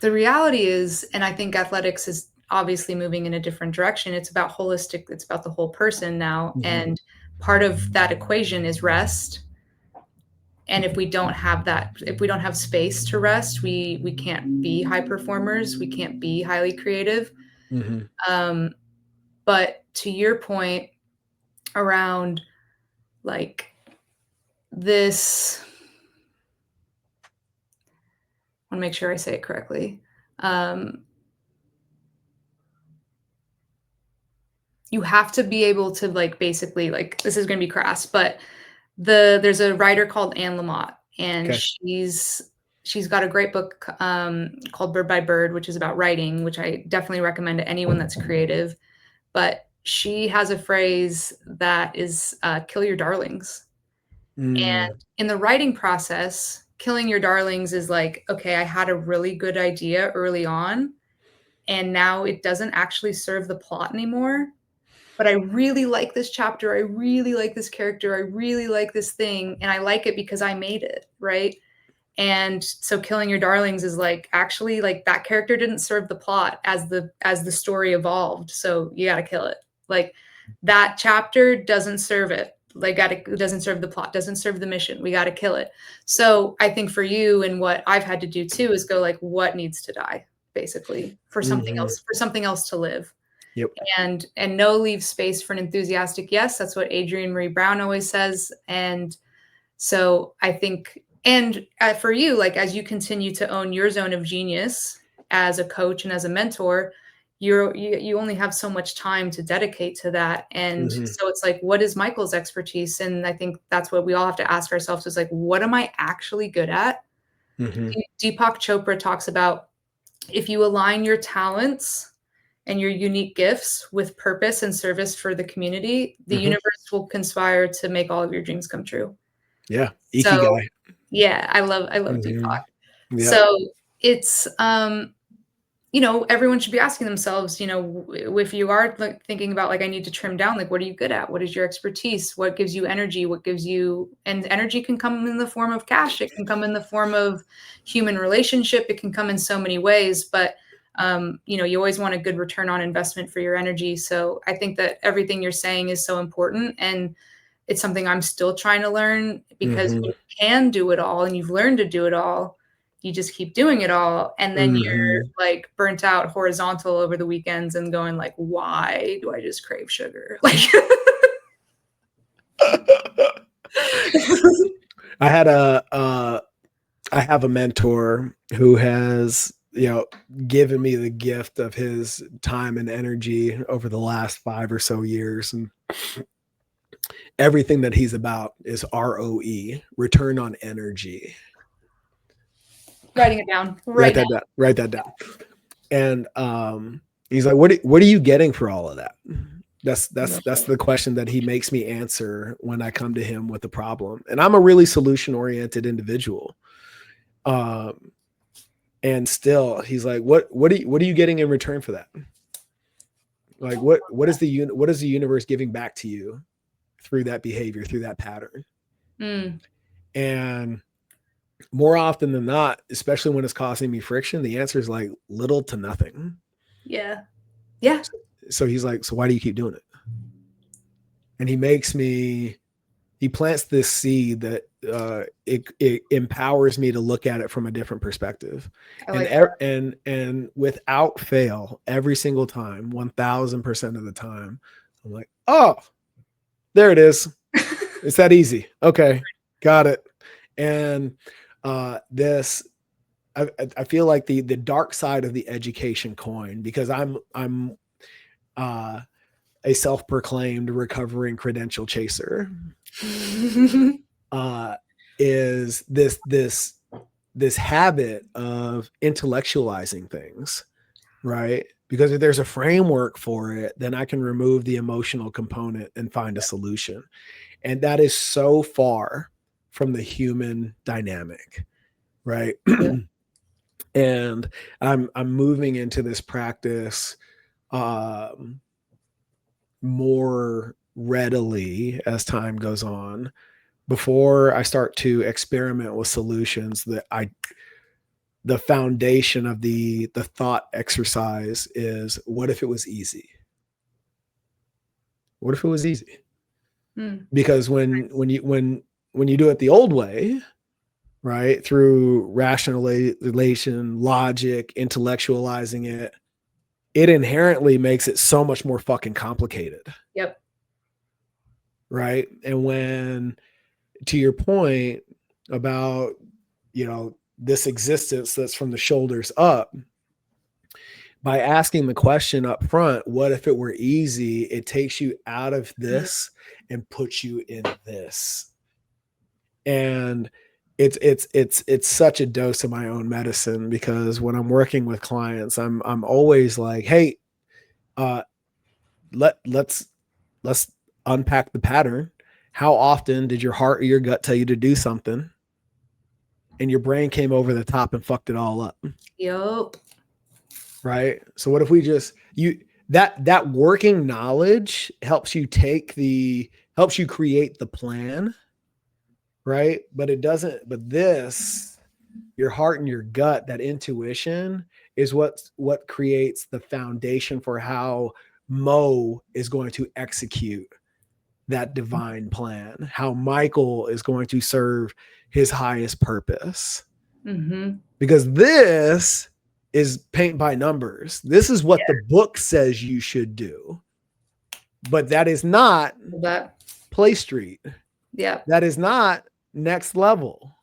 the reality is, and I think athletics is obviously moving in a different direction. It's about holistic. It's about the whole person now. And part of that equation is rest. And if we don't have space to rest, we can't be high performers. We can't be highly creative. But to your point around, like, this, I want to make sure I say it correctly. You have to be able to, like, basically, like, this is going to be crass, but there's a writer called Anne Lamott, and she's got a great book called Bird by Bird, which is about writing, which I definitely recommend to anyone that's creative. But she has a phrase that is kill your darlings. And in the writing process, killing your darlings is like, okay, I had a really good idea early on, and now it doesn't actually serve the plot anymore. But I really like this chapter. I really like this character. I really like this thing. And I like it because I made it, right? And so killing your darlings is like, actually, like, that character didn't serve the plot as the story evolved. So you got to kill it. Like, that chapter doesn't serve it. Like, it doesn't serve the plot, doesn't serve the mission. We got to kill it. So I think for you, and what I've had to do too, is go like, what needs to die, basically, for something else to live. Yep. And no, leave space for an enthusiastic yes. That's what Adrienne Marie Brown always says. And so I think, and for you, like, as you continue to own your zone of genius as a coach and as a mentor, you only have so much time to dedicate to that. And so it's like, what is Michael's expertise? And I think that's what we all have to ask ourselves, is like, what am I actually good at? Deepak Chopra talks about, if you align your talents and your unique gifts with purpose and service for the community, the universe will conspire to make all of your dreams come true. Yeah. So, Ikigai. yeah, I love Deepak. Yeah. So it's, everyone should be asking themselves, if you are like thinking about, like, I need to trim down, like, what are you good at? What is your expertise? What gives you energy? And energy can come in the form of cash. It can come in the form of human relationship. It can come in so many ways, but you always want a good return on investment for your energy. So I think that everything you're saying is so important, and it's something I'm still trying to learn, because when you can do it all and you've learned to do it all, you just keep doing it all. And then you're like burnt out horizontal over the weekends and going like, why do I just crave sugar? Like, I have a mentor who has, given me the gift of his time and energy over the last 5 or so years. And everything that he's about is ROE, return on energy. Writing it down. Write that down. And he's like, what are you getting for all of that? That's the question that he makes me answer when I come to him with a problem. And I'm a really solution-oriented individual. And still he's like, what are you getting in return for that? Like, what is the universe giving back to you through that behavior, through that pattern? And more often than not, especially when it's causing me friction, the answer is like little to nothing. Yeah. So he's like, so why do you keep doing it? And he plants this seed that it empowers me to look at it from a different perspective. And without fail, every single time, 1000% of the time, I'm like, oh, there it is. It's that easy. Okay, got it. And I feel like the dark side of the education coin, because I'm a self-proclaimed recovering credential chaser, is this habit of intellectualizing things, right? Because if there's a framework for it, then I can remove the emotional component and find a solution. And that is so far from the human dynamic, right? And I'm moving into this practice more readily as time goes on. Before I start to experiment with solutions, the foundation of the thought exercise is, what if it was easy? What if it was easy? Because when you do it the old way, right, through rationalization, logic, intellectualizing it, it inherently makes it so much more fucking complicated. Yep. Right. And when, to your point about, this existence that's from the shoulders up, by asking the question up front, what if it were easy? It takes you out of this and puts you in this. And it's such a dose of my own medicine, because when I'm working with clients, I'm always like, hey, let's unpack the pattern. How often did your heart or your gut tell you to do something, and your brain came over the top and fucked it all up? Yep. Right. So what if we just that working knowledge helps you create the plan. Right. But your heart and your gut, that intuition, is what creates the foundation for how Mo is going to execute that divine plan, how Michael is going to serve his highest purpose. Mm-hmm. Because this is paint by numbers. This is what the book says you should do. But that is not Play Street. Yeah. That is not next level.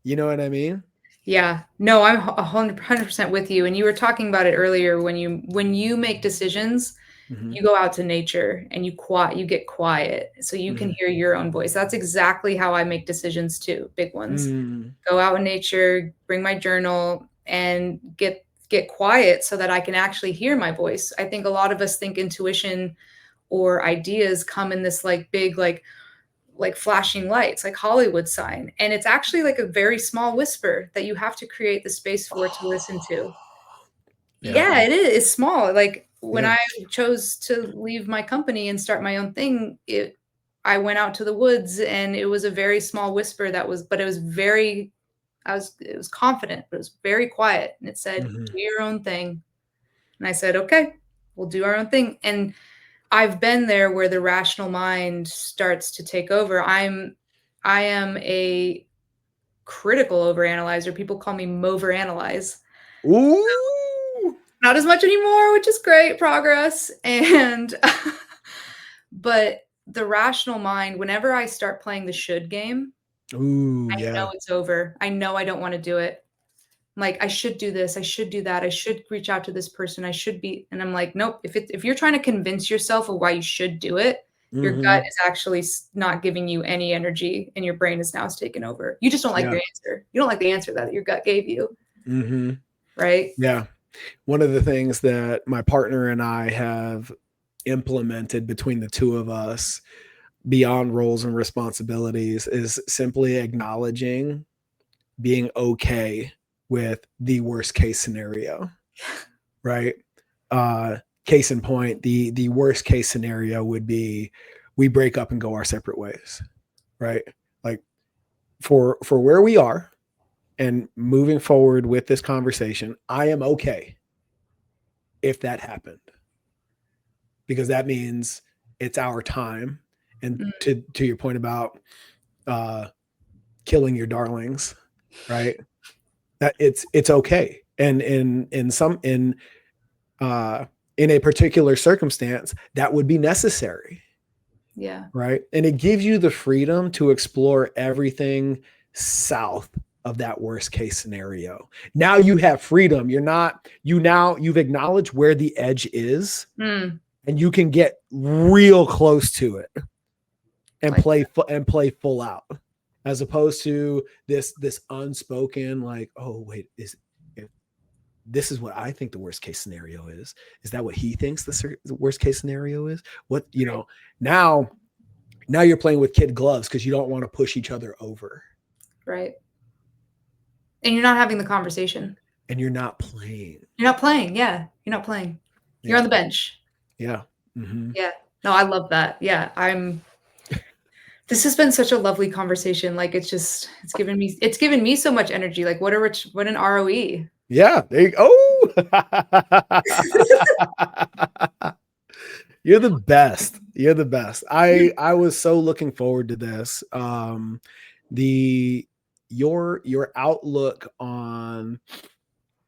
You know what I mean? Yeah. No, I'm 100% with you. And you were talking about it earlier when you make decisions, you go out to nature and you get quiet so you can hear your own voice. That's exactly how I make decisions too, big ones. Go out in nature, bring my journal and get quiet so that I can actually hear my voice. I think a lot of us think intuition or ideas come in this like big like flashing lights, like Hollywood sign. And it's actually like a very small whisper that you have to create the space for to listen to. Yeah, it is. It's small. Like when I chose to leave my company and start my own thing, I went out to the woods and it was a very small whisper but it was it was confident, but it was very quiet. And it said, do your own thing. And I said, okay, we'll do our own thing. And I've been there where the rational mind starts to take over. I am a critical overanalyzer. People call me moveranalyze. Ooh. Not as much anymore, which is great progress. And but the rational mind, whenever I start playing the should game, I know it's over. I know I don't want to do it. I'm like, I should do this. I should do that. I should reach out to this person. I should be. And I'm like, nope. If you're trying to convince yourself of why you should do it, your gut is actually not giving you any energy and your brain is now taken over. You just don't like your answer. You don't like the answer that your gut gave you. Right? Yeah. One of the things that my partner and I have implemented between the two of us beyond roles and responsibilities is simply acknowledging being okay with the worst case scenario, right? Case in point, the worst case scenario would be we break up and go our separate ways, right? Like for where we are and moving forward with this conversation, I am okay if that happened, because that means it's our time. And to your point about killing your darlings, right? That it's okay. And in a particular circumstance, that would be necessary. Yeah. Right. And it gives you the freedom to explore everything south of that worst case scenario. Now you have freedom. You've acknowledged where the edge is and you can get real close to it and play full out, as opposed to this unspoken, like, oh wait, this is what I think the worst case scenario is. Is that what he thinks the worst case scenario is? What, now you're playing with kid gloves because you don't want to push each other over. Right. And you're not having the conversation. And you're not playing. You're not playing. Yeah. You're not playing. You're on the bench. Yeah. Yeah. No, I love that. Yeah. This has been such a lovely conversation. Like it's given me so much energy. Like what an ROE. Yeah, there you go. You're the best. You're the best. I was so looking forward to this. Your outlook on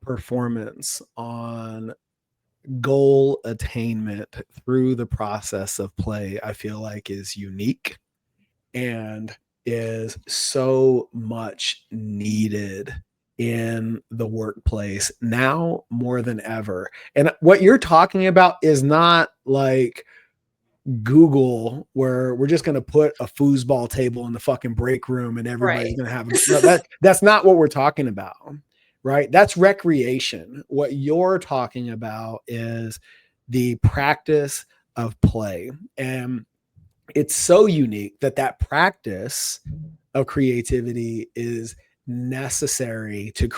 performance, on goal attainment through the process of play, I feel like is unique and is so much needed in the workplace now more than ever. And what you're talking about is not like Google, where we're just going to put a foosball table in the fucking break room and everybody's going to have that's not what we're talking about, right? That's recreation. What you're talking about is the practice of play. And it's so unique that practice of creativity is necessary to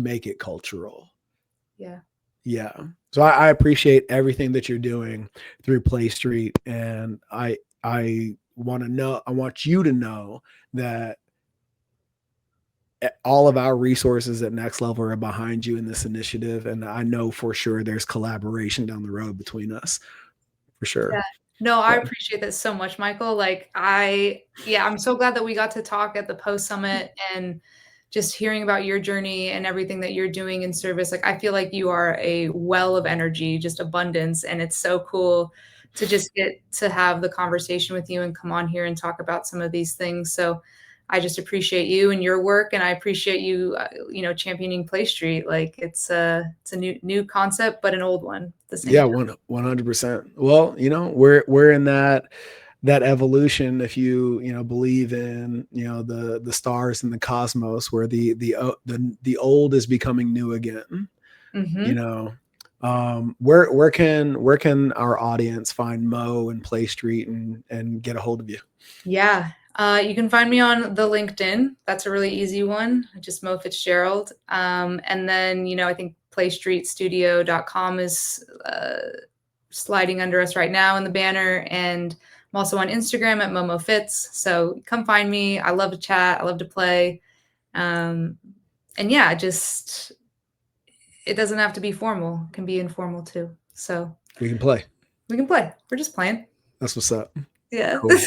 make it cultural. Yeah. So I appreciate everything that you're doing through Play Street, and I want you to know that all of our resources at Next Level are behind you in this initiative, and I know for sure there's collaboration down the road between us, for sure. Yeah. No, I appreciate that so much, Michael. Like I'm so glad that we got to talk at the post summit and just hearing about your journey and everything that you're doing in service. Like I feel like you are a well of energy, just abundance. And it's so cool to just get to have the conversation with you and come on here and talk about some of these things. So I just appreciate you and your work, and I appreciate you, championing Play Street. Like it's a new concept, but an old one at the same Yeah, time. 100%. Well, we're in that evolution, if believe in the stars and the cosmos, where the old is becoming new again. you Mm-hmm. know where can our audience find Mo and Play Street and get a hold of you? Yeah. You can find me on the LinkedIn. That's a really easy one, just Mo Fitzgerald. And then, I think playstreetstudio.com is sliding under us right now in the banner. And I'm also on Instagram at MomoFitz. So come find me. I love to chat. I love to play. Um, and yeah, just it doesn't have to be formal. It can be informal too. So We can play. we can play. We're just playing. That's what's up. Yeah. Cool.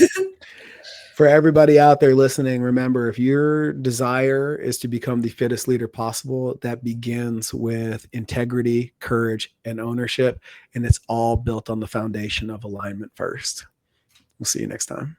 For everybody out there listening, remember, if your desire is to become the fittest leader possible, that begins with integrity, courage, and ownership. And it's all built on the foundation of alignment first. We'll see you next time.